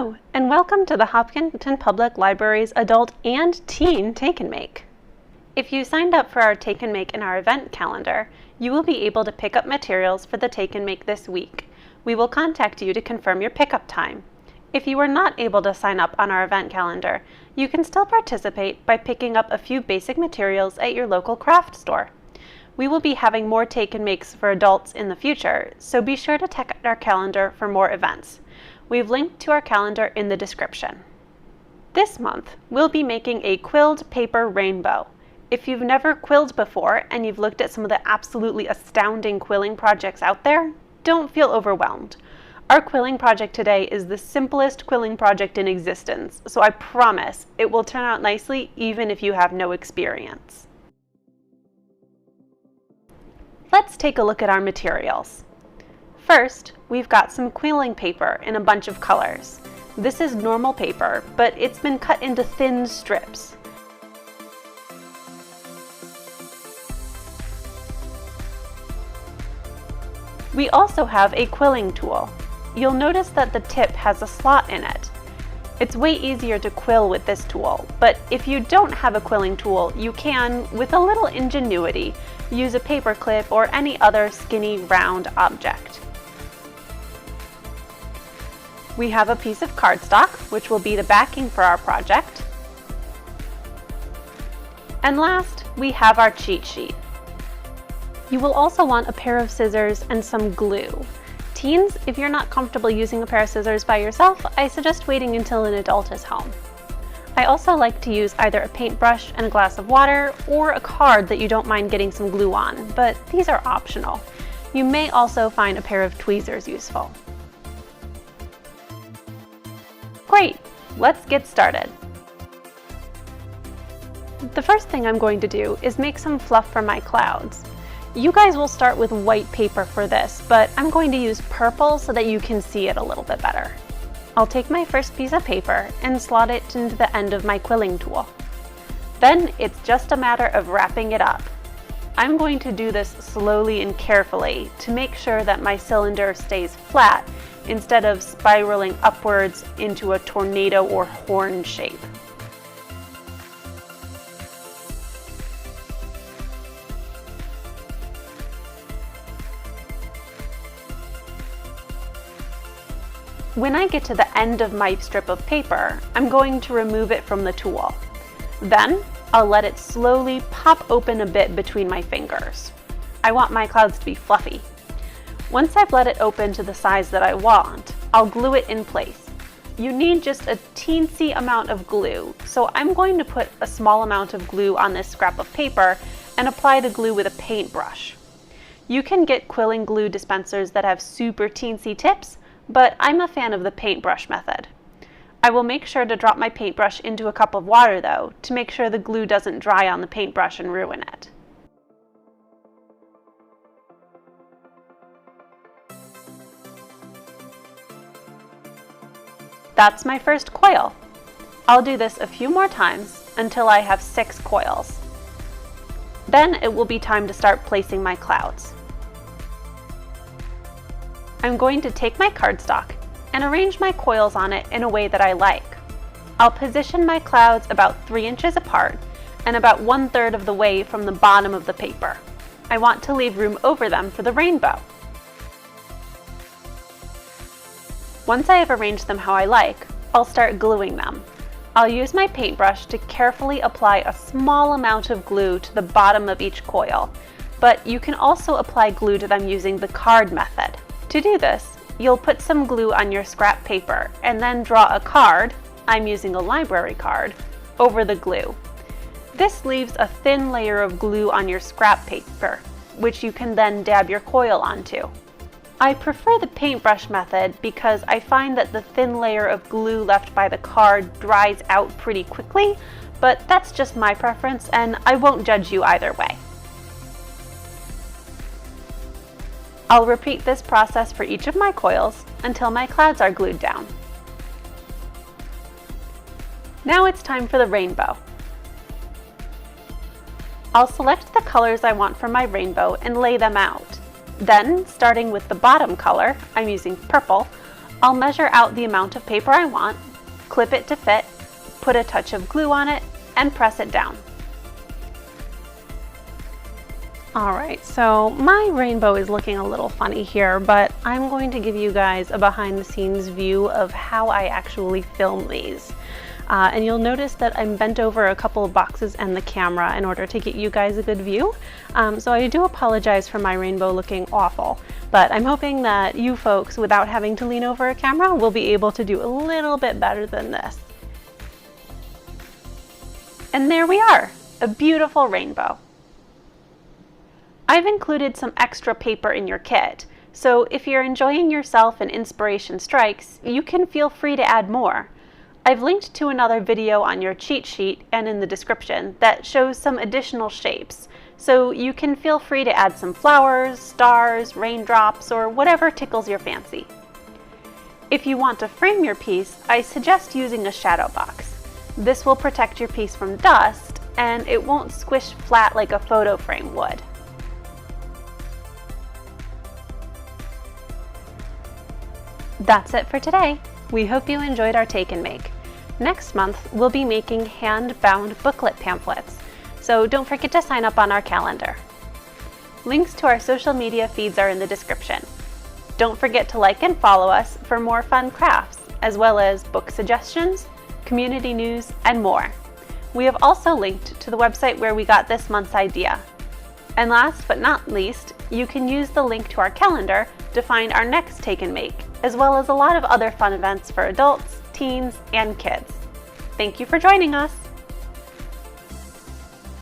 Hello, and welcome to the Hopkinton Public Library's Adult and Teen Take and Make. If you signed up for our Take and Make in our event calendar, you will be able to pick up materials for the Take and Make this week. We will contact you to confirm your pickup time. If you were not able to sign up on our event calendar, you can still participate by picking up a few basic materials at your local craft store. We will be having more Take and Makes for adults in the future, so be sure to check out our calendar for more events. We've linked to our calendar in the description. This month, we'll be making a quilled paper rainbow. If you've never quilled before and you've looked at some of the absolutely astounding quilling projects out there, don't feel overwhelmed. Our quilling project today is the simplest quilling project in existence, so I promise it will turn out nicely even if you have no experience. Let's take a look at our materials. First, we've got some quilling paper in a bunch of colors. This is normal paper, but it's been cut into thin strips. We also have a quilling tool. You'll notice that the tip has a slot in it. It's way easier to quill with this tool, but if you don't have a quilling tool, you can, with a little ingenuity, use a paper clip or any other skinny round object. We have a piece of cardstock, which will be the backing for our project. And last, we have our cheat sheet. You will also want a pair of scissors and some glue. Teens, if you're not comfortable using a pair of scissors by yourself, I suggest waiting until an adult is home. I also like to use either a paintbrush and a glass of water or a card that you don't mind getting some glue on, but these are optional. You may also find a pair of tweezers useful. Great, let's get started. The first thing I'm going to do is make some fluff for my clouds. You guys will start with white paper for this, but I'm going to use purple so that you can see it a little bit better. I'll take my first piece of paper and slot it into the end of my quilling tool. Then it's just a matter of wrapping it up. I'm going to do this slowly and carefully to make sure that my cylinder stays flat instead of spiraling upwards into a tornado or horn shape. When I get to the end of my strip of paper, I'm going to remove it from the tool. Then, I'll let it slowly pop open a bit between my fingers. I want my clouds to be fluffy. Once I've let it open to the size that I want, I'll glue it in place. You need just a teensy amount of glue, so I'm going to put a small amount of glue on this scrap of paper and apply the glue with a paintbrush. You can get quilling glue dispensers that have super teensy tips, but I'm a fan of the paintbrush method. I will make sure to drop my paintbrush into a cup of water though, to make sure the glue doesn't dry on the paintbrush and ruin it. That's my first coil. I'll do this a few more times until I have 6 coils. Then it will be time to start placing my clouds. I'm going to take my cardstock and arrange my coils on it in a way that I like. I'll position my clouds about 3 inches apart and about 1/3 of the way from the bottom of the paper. I want to leave room over them for the rainbow. Once I have arranged them how I like, I'll start gluing them. I'll use my paintbrush to carefully apply a small amount of glue to the bottom of each coil, but you can also apply glue to them using the card method. To do this, you'll put some glue on your scrap paper and then draw a card, I'm using a library card, over the glue. This leaves a thin layer of glue on your scrap paper, which you can then dab your coil onto. I prefer the paintbrush method because I find that the thin layer of glue left by the card dries out pretty quickly, but that's just my preference and I won't judge you either way. I'll repeat this process for each of my coils until my clouds are glued down. Now it's time for the rainbow. I'll select the colors I want for my rainbow and lay them out. Then, starting with the bottom color, I'm using purple, I'll measure out the amount of paper I want, clip it to fit, put a touch of glue on it, and press it down. Alright, so my rainbow is looking a little funny here, but I'm going to give you guys a behind the scenes view of how I actually film these. And you'll notice that I'm bent over a couple of boxes and the camera in order to get you guys a good view. So I do apologize for my rainbow looking awful, but I'm hoping that you folks, without having to lean over a camera, will be able to do a little bit better than this. And there we are, a beautiful rainbow. I've included some extra paper in your kit, so if you're enjoying yourself and inspiration strikes, you can feel free to add more. I've linked to another video on your cheat sheet and in the description that shows some additional shapes, so you can feel free to add some flowers, stars, raindrops, or whatever tickles your fancy. If you want to frame your piece, I suggest using a shadow box. This will protect your piece from dust, and it won't squish flat like a photo frame would. That's it for today. We hope you enjoyed our take and make. Next month, we'll be making hand-bound booklet pamphlets, so don't forget to sign up on our calendar. Links to our social media feeds are in the description. Don't forget to like and follow us for more fun crafts, as well as book suggestions, community news, and more. We have also linked to the website where we got this month's idea. And last but not least, you can use the link to our calendar to find our next take and make, as well as a lot of other fun events for adults, teens, and kids. Thank you for joining us!